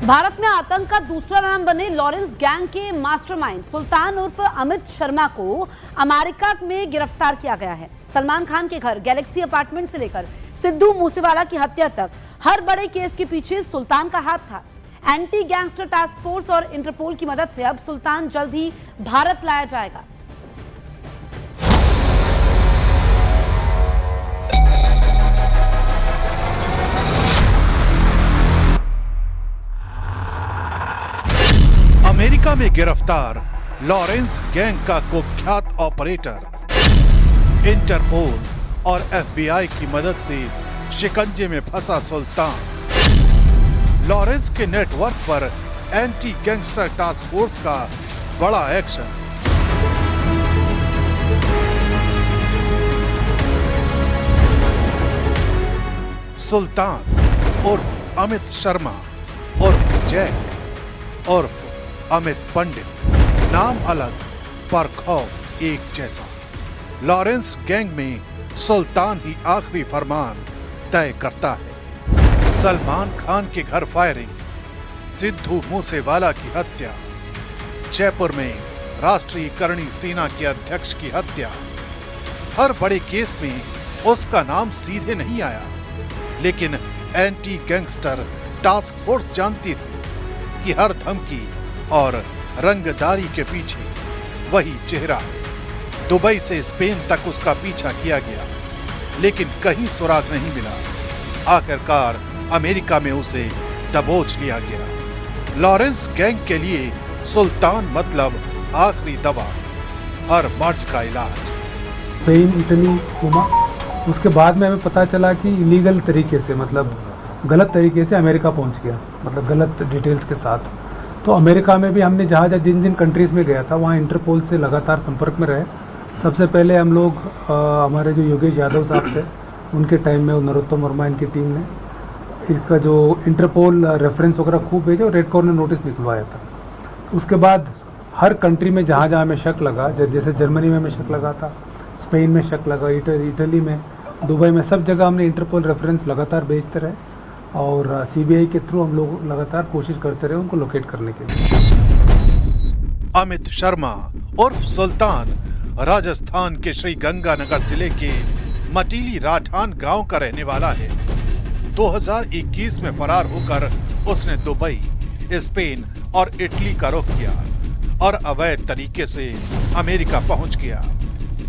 भारत में आतंक का दूसरा नाम बने लॉरेंस गैंग के मास्टरमाइंड सुल्तान उर्फ अमित शर्मा को अमेरिका में गिरफ्तार किया गया है। सलमान खान के घर, गैलेक्सी अपार्टमेंट से लेकर सिद्धू मूसेवाला की हत्या तक हर बड़े केस के पीछे सुल्तान का हाथ था। एंटी गैंगस्टर टास्क फोर्स और इंटरपोल की मदद से अब सुल्तान जल्द ही भारत लाया जाएगा। अमेरिका में गिरफ्तार लॉरेंस गैंग का कुख्यात ऑपरेटर, इंटरपोल और एफबीआई की मदद से शिकंजे में फंसा सुल्तान। लॉरेंस के नेटवर्क पर एंटी गैंगस्टर टास्क फोर्स का बड़ा एक्शन। सुल्तान उर्फ अमित शर्मा उर्फ जैक उर्फ अमित पंडित, नाम अलग पर खौफ एक जैसा। लॉरेंस गैंग में सुल्तान ही आखिरी फरमान तय करता है। सलमान खान के घर फायरिंग, सिद्धू मूसेवाला की हत्या, जयपुर में राष्ट्रीय करणी सेना के अध्यक्ष की हत्या। हर बड़े केस में उसका नाम सीधे नहीं आया, लेकिन एंटी गैंगस्टर टास्क फोर्स जानती थी कि हर धमकी और रंगदारी के पीछे वही चेहरा है। दुबई से स्पेन तक उसका पीछा किया गया, लेकिन कहीं सुराग नहीं मिला। आखिरकार अमेरिका में उसे दबोच लिया गया। लॉरेंस गैंग के लिए सुल्तान मतलब आखिरी दवा, हर मर्ज का इलाज। स्पेन, इटली घूमा, उसके बाद में हमें पता चला कि इलीगल तरीके से, मतलब गलत तरीके से अमेरिका पहुंच गया, मतलब गलत डिटेल्स के साथ। तो अमेरिका में भी हमने जहाँ जिन जिन कंट्रीज़ में गया था वहाँ इंटरपोल से लगातार संपर्क में रहे। सबसे पहले हम लोग हमारे जो योगेश यादव साहब थे उनके टाइम में, नरोत्तम वर्मा इनकी टीम ने इसका जो इंटरपोल रेफरेंस वगैरह खूब भेजा और रेड कॉर्नर नोटिस निकलवाया था। उसके बाद हर कंट्री में जहाँ जहाँ हमें शक लगा, जैसे जर्मनी में हमें शक लगा था, स्पेन में शक लगा, इटली में, दुबई में, सब जगह हमने इंटरपोल रेफरेंस लगातार भेजते रहे और सीबीआई के थ्रू हम लोग लगातार कोशिश करते रहे उनको लोकेट करने के लिए। अमित शर्मा उर्फ सुल्तान राजस्थान के श्री गंगानगर जिले के मटीली राठान गांव का रहने वाला है। 2021 में फरार होकर उसने दुबई, स्पेन और इटली का रुख किया और अवैध तरीके से अमेरिका पहुंच गया।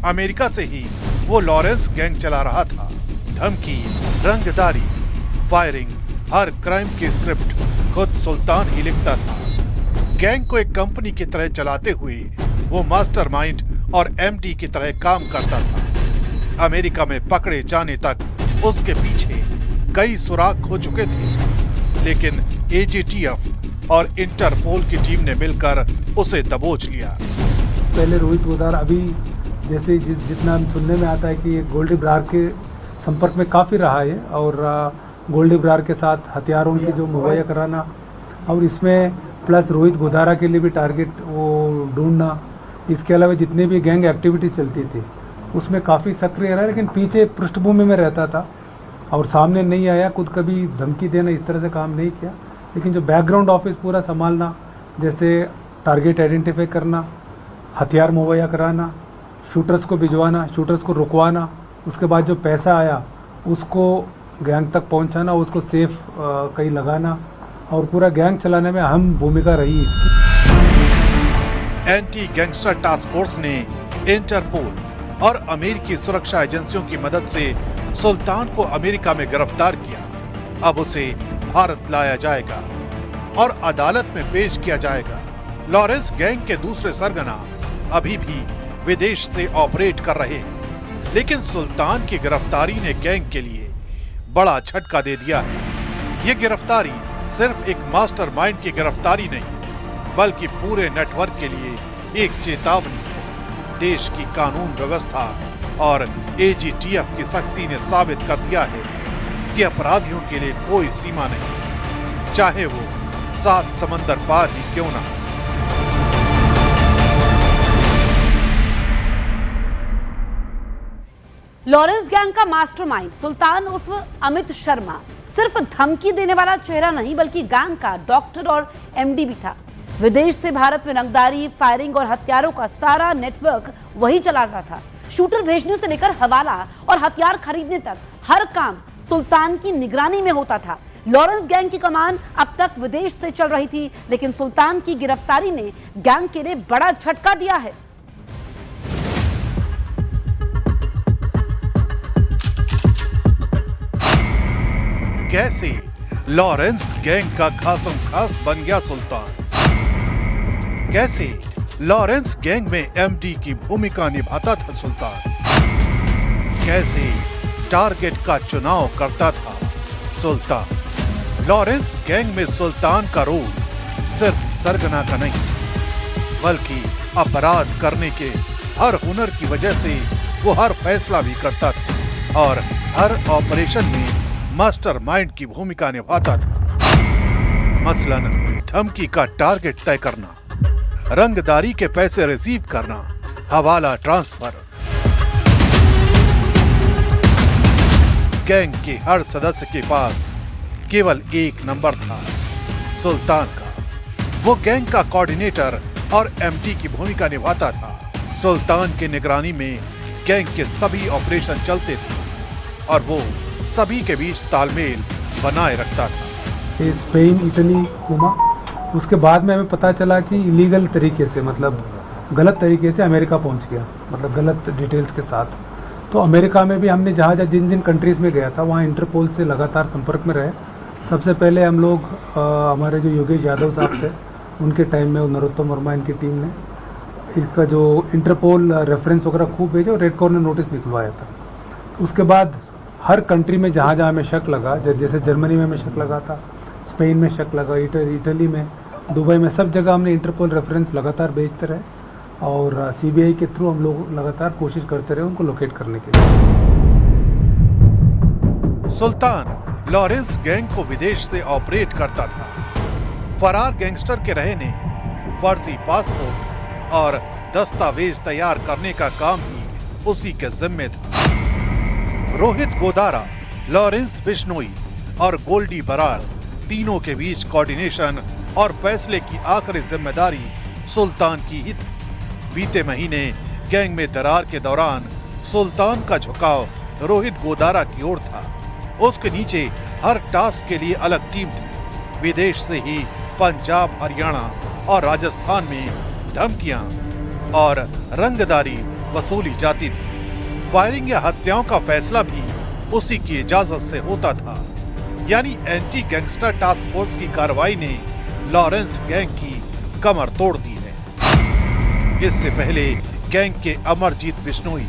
अमेरिका से ही वो लॉरेंस गैंग चला रहा था। धमकी, रंगदारी, फायरिंग, हर क्राइम की स्क्रिप्ट खुद सुल्तान ही लिखता था। गैंग को एक कंपनी की तरह चलाते हुए वो मास्टरमाइंड और एमडी की तरह काम करता था। अमेरिका में पकड़े जाने तक उसके पीछे कई सुराग हो चुके थे, लेकिन एजीटीएफ और इंटरपोल की टीम ने मिलकर उसे दबोच लिया। पहले रोहित गोदारा, अभी जैसे जितना सुनने में आता है कि गोल्डी ब्रार के संपर्क में काफ़ी रहा है और गोल्डी ब्रार के साथ हथियारों की जो मुहैया कराना और इसमें प्लस रोहित गोदारा के लिए भी टारगेट वो ढूंढना। इसके अलावा जितने भी गैंग एक्टिविटी चलती थी उसमें काफ़ी सक्रिय रहा, लेकिन पीछे पृष्ठभूमि में रहता था और सामने नहीं आया, खुद कभी धमकी देना इस तरह से काम नहीं किया। लेकिन जो बैकग्राउंड ऑफिस पूरा संभालना, जैसे टारगेट आइडेंटिफाई करना, हथियार मुहैया कराना, शूटर्स को भिजवाना, शूटर्स को रुकवाना, उसके बाद जो पैसा आया उसको गैंग तक पहुंचाना, उसको सेफ कहीं लगाना और पूरा गैंग चलाने में अहम भूमिका रही इसकी। एंटी गैंगस्टर टास्क फोर्स ने इंटरपोल और अमेरिकी सुरक्षा एजेंसियों की मदद से सुल्तान को अमेरिका में गिरफ्तार किया। अब उसे भारत लाया जाएगा और अदालत में पेश किया जाएगा। लॉरेंस गैंग के दूसरे सरगना अभी भी विदेश से ऑपरेट कर रहे हैं, लेकिन सुल्तान की गिरफ्तारी ने गैंग के लिए बड़ा झटका दे दिया है। ये गिरफ्तारी सिर्फ एक मास्टरमाइंड की गिरफ्तारी नहीं, बल्कि पूरे नेटवर्क के लिए एक चेतावनी है। देश की कानून व्यवस्था और एजीटीएफ की सख्ती ने साबित कर दिया है कि अपराधियों के लिए कोई सीमा नहीं, चाहे वो 7 समंदर पार ही क्यों ना। लॉरेंस गैंग का मास्टरमाइंड सुल्तान उर्फ अमित शर्मा सिर्फ धमकी देने वाला चेहरा नहीं बल्कि गैंग का डॉक्टर और एमडी भी था। विदेश से भारत में रंगदारी, फायरिंग और हथियारों का सारा नेटवर्क वही चलाता था। शूटर भेजने से लेकर हवाला और हथियार खरीदने तक हर काम सुल्तान की निगरानी में होता था। लॉरेंस गैंग की कमान अब तक विदेश से चल रही थी, लेकिन सुल्तान की गिरफ्तारी ने गैंग के लिए बड़ा झटका दिया है। कैसे लॉरेंस गैंग का खासम खास बन गया सुल्तान? कैसे लॉरेंस गैंग में एमडी की भूमिका निभाता था सुल्तान? कैसे टारगेट का चुनाव करता था सुल्तान? लॉरेंस गैंग में सुल्तान का रोल सिर्फ सरगना का नहीं, बल्कि अपराध करने के हर हुनर की वजह से वो हर फैसला भी करता था और हर ऑपरेशन में मास्टरमाइंड की भूमिका निभाता था। मसलन धमकी का टारगेट तय करना, रंगदारी के पैसे रिसीव करना, हवाला ट्रांसफर। गैंग के हर सदस्य के पास केवल एक नंबर था, सुल्तान का। वो गैंग का कोऑर्डिनेटर और एमडी की भूमिका निभाता था। सुल्तान की निगरानी में गैंग के सभी ऑपरेशन चलते थे और वो सभी के बीच तालमेल बनाए रखता था। स्पेन, इटली घूमा। उसके बाद में हमें पता चला कि इलीगल तरीके से, मतलब गलत तरीके से अमेरिका पहुंच गया, मतलब गलत डिटेल्स के साथ। तो अमेरिका में भी हमने जहाँ जिन जिन कंट्रीज में गया था वहाँ इंटरपोल से लगातार संपर्क में रहे। सबसे पहले हम लोग हमारे जो योगेश यादव साहब थे उनके टाइम में, नरोत्तम वर्मा इनकी टीम ने इसका जो इंटरपोल रेफरेंस वगैरह खूब भेजे और रेड कॉर्नर नोटिस निकलवाया था। उसके बाद हर कंट्री में जहाँ जहाँ हमें शक लगा, जैसे जर्मनी में हमें शक लगा था, स्पेन में शक लगा, इटली में, दुबई में, सब जगह हमने इंटरपोल रेफरेंस लगातार भेजते रहे और सीबीआई के थ्रू हम लोग लगातार कोशिश करते रहे उनको लोकेट करने के लिए। सुल्तान लॉरेंस गैंग को विदेश से ऑपरेट करता था। फरार गैंगस्टर के रहने, फर्जी पासपोर्ट और दस्तावेज तैयार करने का काम भी उसी के जिम्मे था। रोहित गोदारा, लॉरेंस बिश्नोई और गोल्डी बरार तीनों के बीच कोऑर्डिनेशन और फैसले की आखिरी जिम्मेदारी सुल्तान की ही थी। बीते महीने गैंग में दरार के दौरान सुल्तान का झुकाव रोहित गोदारा की ओर था। उसके नीचे हर टास्क के लिए अलग टीम थी। विदेश से ही पंजाब, हरियाणा और राजस्थान में धमकियां और रंगदारी वसूली जाती थी। फायरिंग या हत्याओं का फैसला भी उसी की इजाजत से होता था। यानी एंटी गैंगस्टर टास्क फोर्स की कार्रवाई ने लॉरेंस गैंग की कमर तोड़ दी है। इससे पहले गैंग के अमरजीत बिश्नोई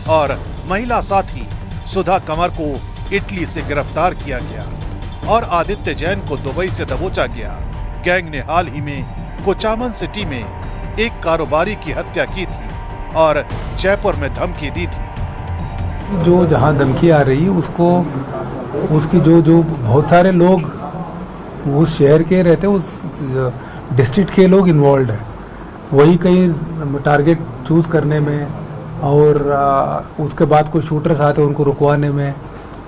और महिला साथी सुधा कंवर को इटली से गिरफ्तार किया गया और आदित्य जैन को दुबई से दबोचा गया। गैंग ने हाल ही में कोचामन सिटी में एक कारोबारी की हत्या की थी और जयपुर में धमकी दी थी। जो जहाँ धमकी आ रही है उसकी जो बहुत सारे लोग उस शहर के रहते, उस डिस्ट्रिक्ट के लोग इन्वॉल्व हैं। वही कहीं टारगेट चूज करने में और उसके बाद कोई शूटर्स आते हैं उनको रुकवाने में,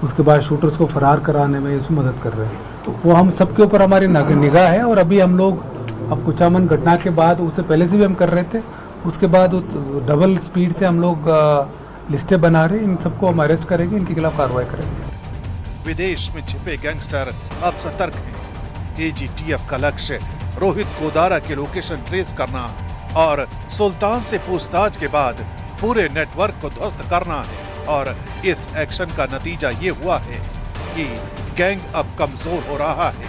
उसके बाद शूटर्स को फरार कराने में इसमें मदद कर रहे हैं। तो वो हम सबके ऊपर हमारी निगाह है और अभी हम लोग अब कुचामन घटना के बाद, उससे पहले से भी हम कर रहे थे, उसके बाद डबल स्पीड से हम लोग लिस्टें बना रहे हैं। इन सबको हम अरेस्ट करेंगे, इनके खिलाफ कार्रवाई करेंगे। विदेश में छिपे गैंगस्टर अब सतर्क हैं। एजीटीएफ का लक्ष्य रोहित गोदारा के लोकेशन ट्रेस करना और सुल्तान से पूछताछ के बाद पूरे नेटवर्क को ध्वस्त करना है। और इस एक्शन का नतीजा ये हुआ है कि गैंग अब कमजोर हो रहा है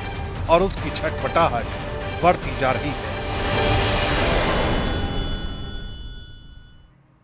और उसकी छटपटाहट बढ़ती जा रही है।